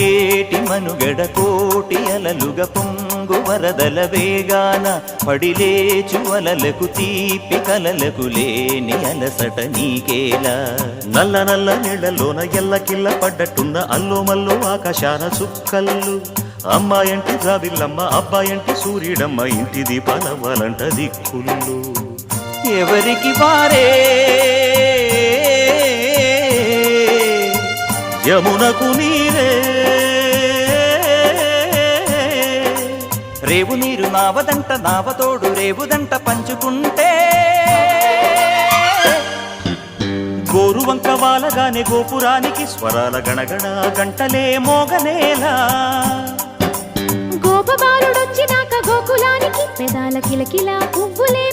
ఏటి మనుగడ కోటి అలలుగా పొంగు వరదల వేగాన పడిలేచు అలలకు తీపి కలలకు లేని అలసట నీకేలా నల్ల నల్ల నీళ్లలోన ఎల్లకిల్ల పడ్డట్టున్న అల్లో మల్లో ఆకాశాన చుక్కల్లు అమ్మాయంటి ద్రావిల్లమ్మ అబ్బాయంటి సూర్యుడమ్మ ఇంటి దీపాలవ్వాలంట దిక్కులు ఎవరికి వారే యమునకు నీరే రేవు నీరు నావదంట నావతోడు రేవుదంట పంచుకుంటే గోరువంక వాలగానే గోపురానికి స్వరాల గణగణ గంటలే మోగనేలా గోపబాలుడొచ్చినాక గోకులానికి పెదాల కిలకిల పువ్వులే